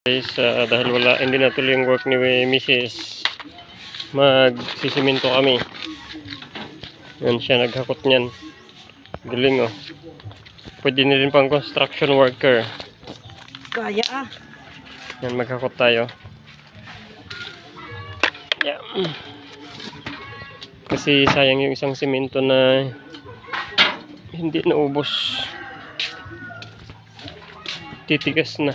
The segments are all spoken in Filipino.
Guys, dahil hindi natuloy yung work ni Mrs. Magsisiminto kami. Yan siya, naghakot niyan. Galing oh. Pwede na rin pang construction worker. Kaya ah. Yan, maghakot tayo. Yeah. Kasi sayang yung isang simento na hindi naubos. Titigas na.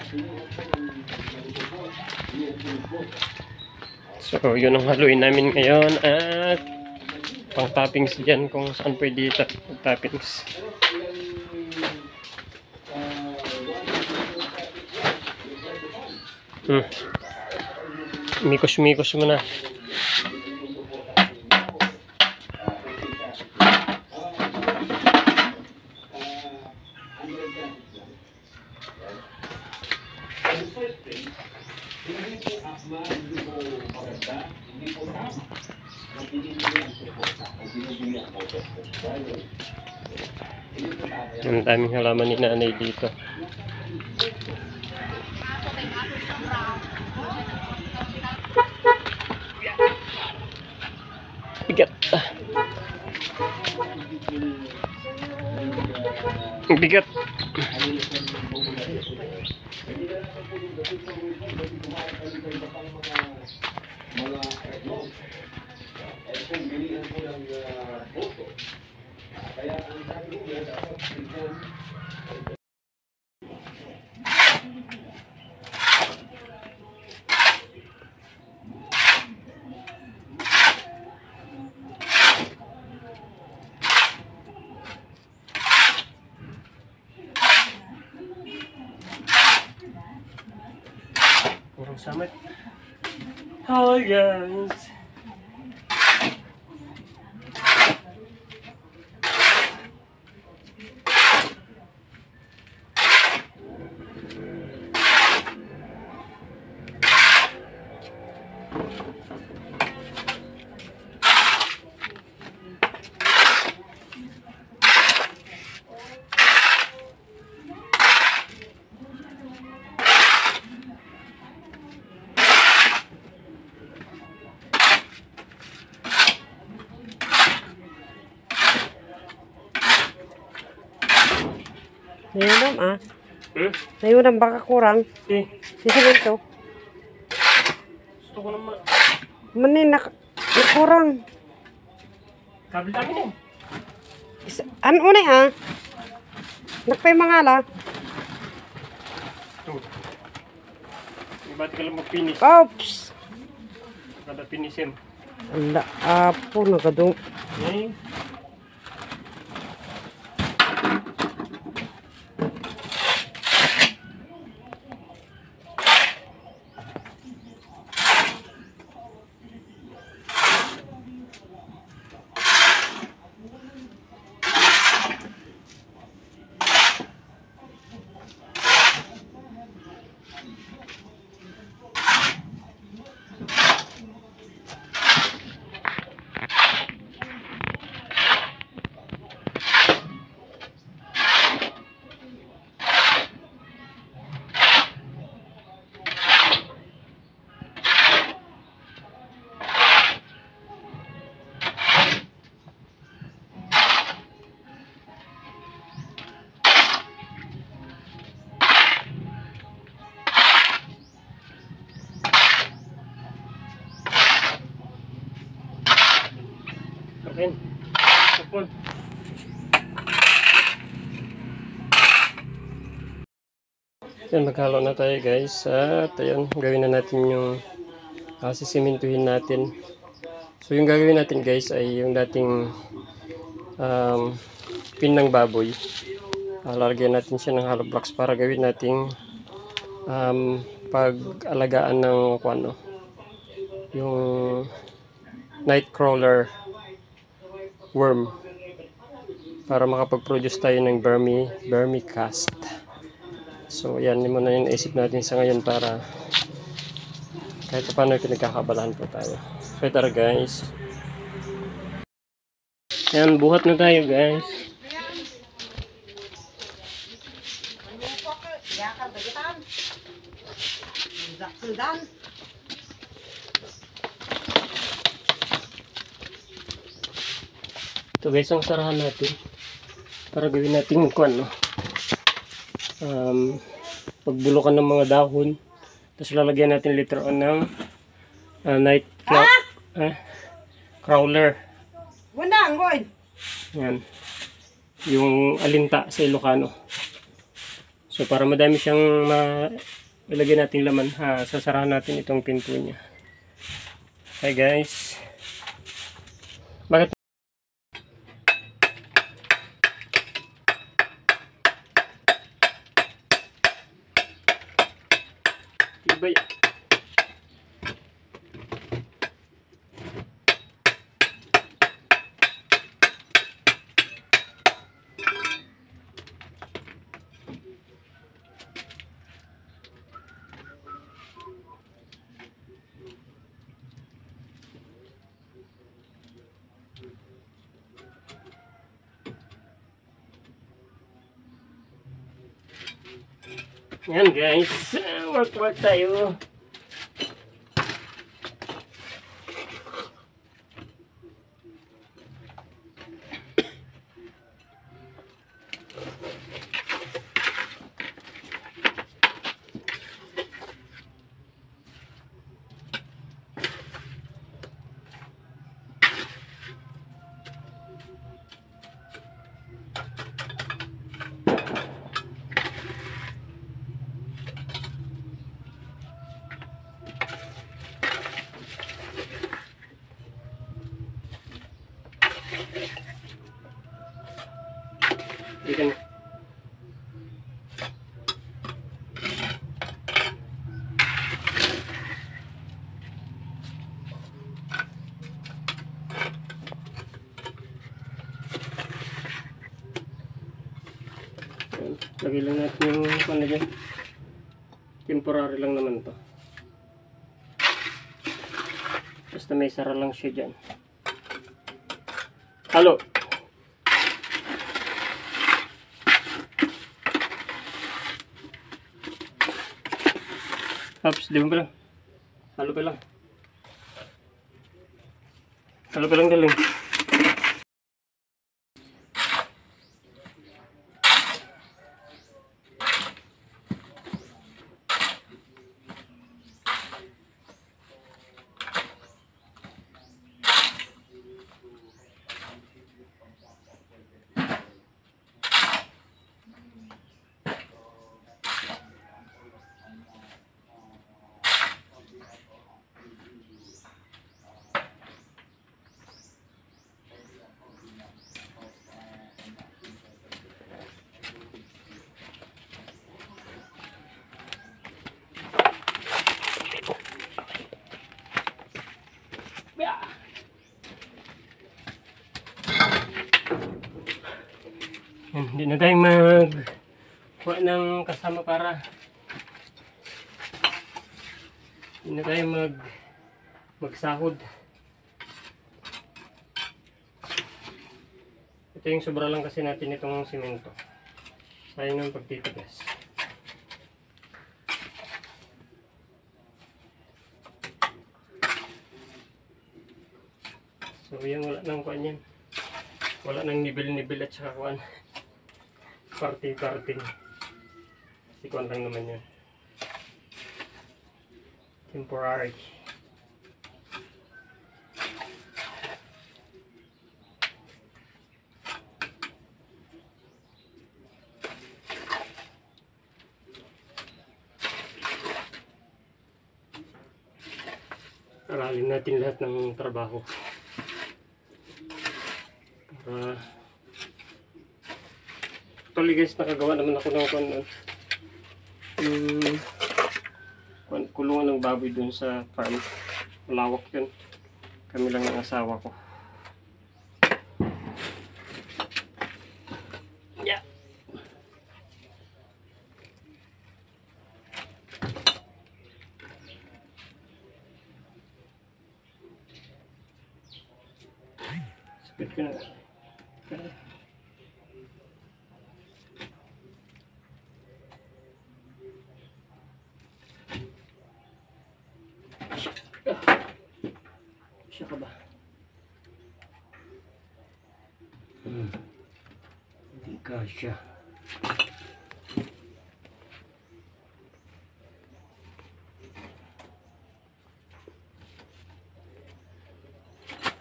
So, yun ang haluin namin ngayon at pang toppings dyan kung saan pwede toppings. Mikos-mikos mo na. Ang daming halaman ni nanay dito. Bigat. Bigat. Purong samit. Hi guys. Ngayon ah. Ngayon baka kurang. Sisimento. Gusto ko naman. Manin kurang. Kabel namin Ano na ah? Nakpay mangala. Ba't ka lang mag-finish? Oops. Kada finish yan. Ala, apo nagadong. Okay. Okay. Kapon. Yan, maghalo na tayo guys. At ayan, gawin na natin yung sisimintuhin natin. So yung gagawin natin guys ay yung dating pin ng baboy. Lalagyan natin siya ng hollow blocks para gawin nating pag-alagaan ng yung nightcrawler worm para makapag-produce tayo ng vermicast. So yan, yun muna yung naisip natin sa ngayon para kahit paano pinagkakabalahan po tayo. So tara guys. Yan, buhat na tayo guys. Sundan. Ito guys, ang sarahan natin para gawin natin kung ano, pagbulukan ng mga dahon, tapos lalagyan natin later on ng night crawler. Wala, ngoy. Yan, yung alinta sa Ilocano. So para madami siyang ilagay natin laman, sasarahan natin itong pinto niya. Hi guys, bakit iba yan? Yan guys, work tayo. Dito na. Lagay lang natin yung ano dyan. Temporary lang naman to. Basta may sara lang siya dyan. Halo! Hops, di mo pa lang. Halo pa lang. Halo pa lang daling. Hindi na tayo kuha ng kasama para hindi na tayo magsahod. Ito yung sobra lang kasi natin itong simento. Sayang ng pagtitigas. So yung wala nang kuhan yan. Wala nang nibil-nibil at saka kuhan. Party-party. Kasi kuhan lang naman yan. Temporary. Aralin natin lahat ng trabaho. Para actually guys, nakagawa naman ako ng kulungan ng baboy dun sa farm. Malawak yun. Kami lang ng asawa ko. Yeah. Sakit ko na. Siya ka ba? Hindi ka siya.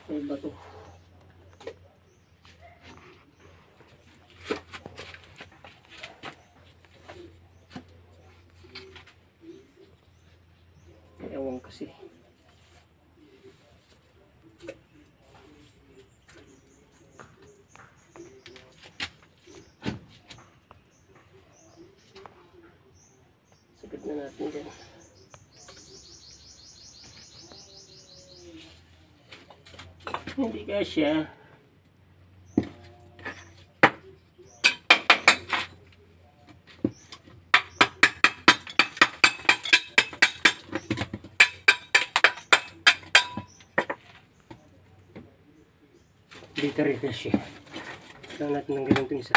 Ay ba to? Ewan kasi. Sakit na natin dyan. Hindi ka siya. Dito rin kasi. Lang natin ng ganitong isa.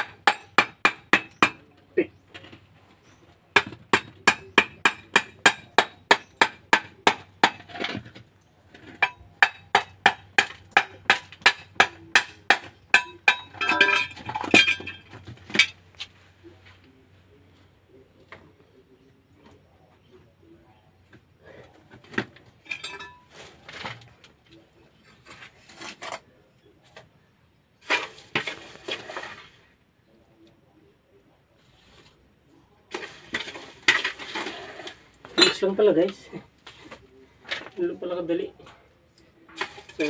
Bilis lang pala guys. Ano pala kadali. So,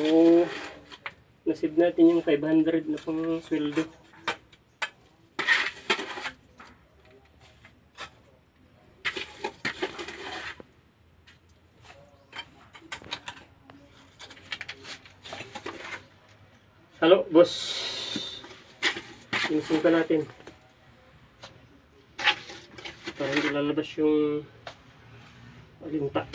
nasib natin yung 500 na pang sweldo. Halo, boss. Inisin ka natin. Para hindi lalabas yung alinta.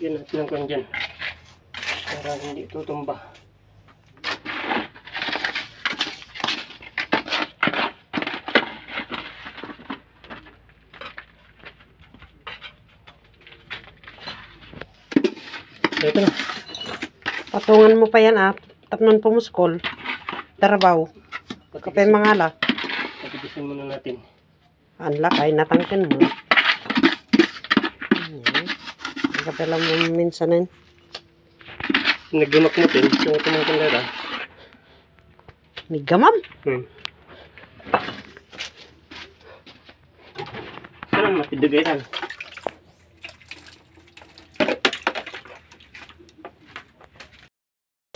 Yan natin ang kwan dyan para hindi tutumba. Ito na. Patungan mo pa yan at tapnon pumuskol. Tarabaw. Kapay mangala. Patipisin muna natin. Anla kay natangkin mo. Kapay lang mo minsanin. Nagdumak mo din. So, tumangkin na. May gamam. Saan matidugay.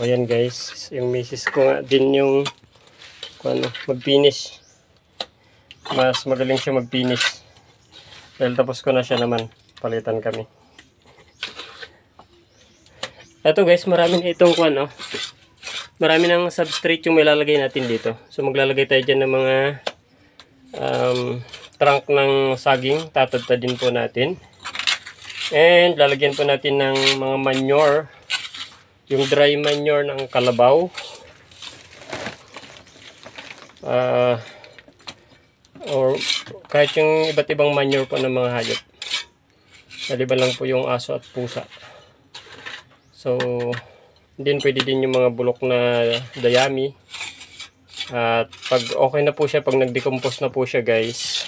Ayan guys, yung misis ko nga din yung mag-finish. Mas magaling siya mag-finish. Dahil tapos ko na siya naman, palitan kami. Ito guys, marami na itong marami ng substrate yung ilalagay natin dito. So maglalagay tayo dyan ng mga trunk ng saging, tatadtadin po natin. And lalagyan po natin ng mga manure. Yung dry manure ng kalabaw. Or kahit yung iba't ibang manure po ng mga hayop. Maliban lang po yung aso at pusa. So, din pwede din yung mga bulok na dayami. At pag okay na po siya, pag nag-decompose na po siya guys,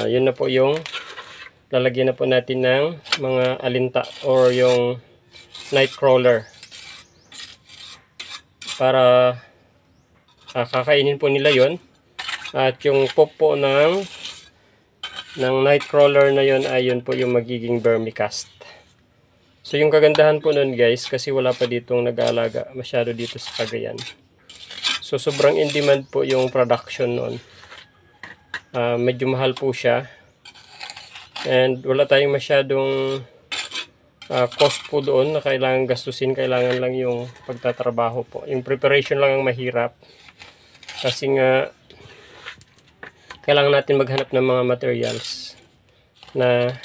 yun na po yung lalagyan na po natin ng mga alinta or yung nightcrawler para kakainin po nila yon. At yung popo ng nightcrawler na yon ay yun po yung magiging vermicast. So yung kagandahan po nun guys, kasi wala pa ditong nag-aalaga masyado dito sa Cagayan. So sobrang in demand po yung production nun. Medyo mahal po siya. And wala tayong masyadong cost po doon na kailangan gastusin. Kailangan lang yung pagtatrabaho po. Yung preparation lang ang mahirap. Kasi nga, kailangan natin maghanap ng mga materials na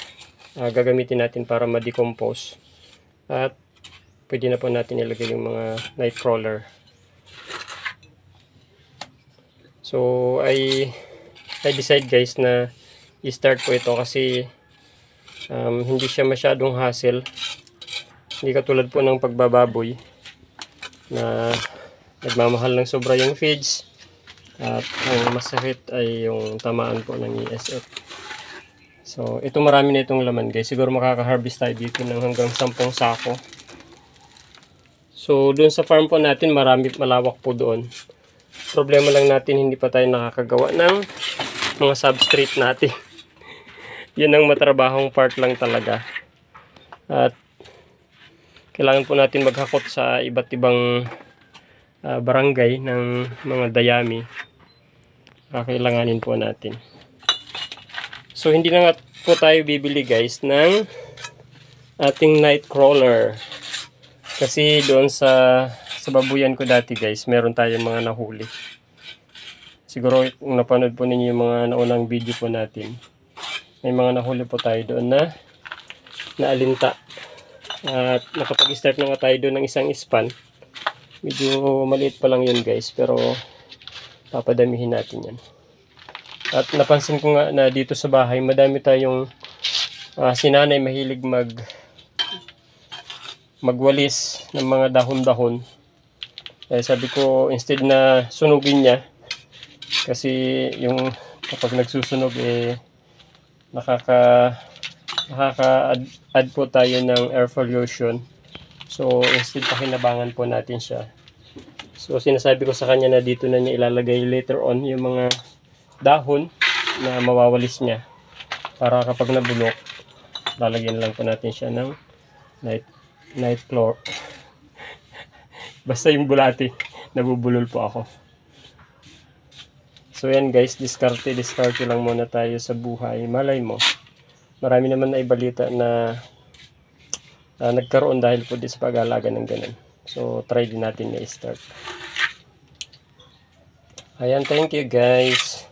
gagamitin natin para ma-decompose. At pwede na po natin ilagay yung mga nightcrawler. So, I decide guys na i-start po ito kasi hindi siya masyadong hassle. Hindi katulad po ng pagbababoy na nagmamahal ng sobra yung feeds at ang masakit ay yung tamaan po ng ESF. So ito marami na itong laman guys. Siguro makaka-harvest tayo dito ng hanggang 10 sako. So doon sa farm po natin malawak po doon. Problema lang natin hindi pa tayo nakakagawa ng mga substrate natin. Yun ang matrabahong part lang talaga. At kailangan po natin maghakot sa iba't ibang barangay ng mga dayami. Kailanganin po natin. So hindi na nga po tayo bibili guys ng ating nightcrawler. Kasi doon sa babuyan ko dati guys, meron tayong mga nahuli. Siguro kung napanood po ninyo yung mga naunang video po natin, may mga nahuli po tayo doon na naalinta. At nakapag-start na nga tayo doon ng isang span. Medyo maliit pa lang yun guys, pero papadamihin natin yan. At napansin ko nga na dito sa bahay, madami tayong sinanay mahilig magwalis ng mga dahon-dahon. Kaya sabi ko, instead na sunugin niya, kasi yung kapag nagsusunog nakaka-add po tayo ng air pollution. So instead pakinabangan po natin siya. So sinasabi ko sa kanya na dito na niya ilalagay later on yung mga dahon na mawawalis niya. Para kapag nabulok, lalagyan lang po natin siya ng nightcrawler. Basta yung bulati, nabubulol po ako. So yan guys, diskarte lang muna tayo sa buhay. Malay mo, marami naman na ibalita na nagkaroon dahil po di sa pag-aalaga ng ganun. So try din natin na i-start. Ayan, thank you guys.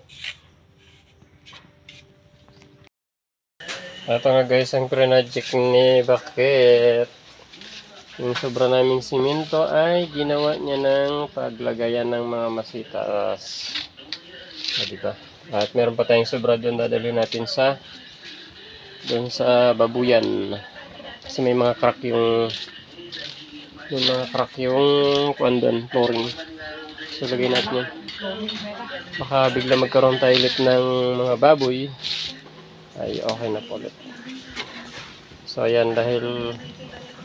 Ito nga guys ang project ni Bakit. Yung sobra naming simento ay ginawa niya ng paglagayan ng mga masitas. Diba? At meron pa tayong sobra doon, dadalhin natin doon sa babuyan. Kasi may mga crack yung kuan doon, flooring. So lagay natin yan. Baka bigla magkaroon tayo ulit ng mga baboy, ay okay na po ulit. So ayan, dahil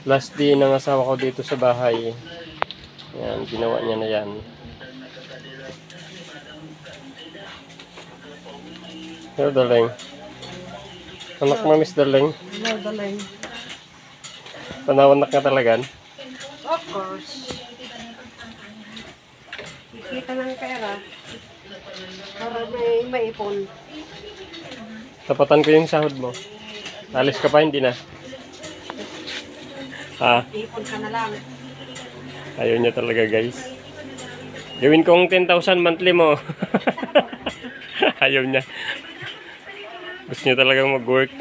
last day ng asawa ko dito sa bahay, yan, ginawa niya na yan. Hello darling. Anak mo miss darling. Hello darling. Panawanak ka talaga. Of course. Kita ng pera para may maipon. Tapatan ko yung sahod mo. Alis ka pa, hindi na. Ipon ka na lang. Ayaw niya talaga guys. Gawin kong 10,000 monthly mo. Ayaw niya. Gusto niya talagang mag-work.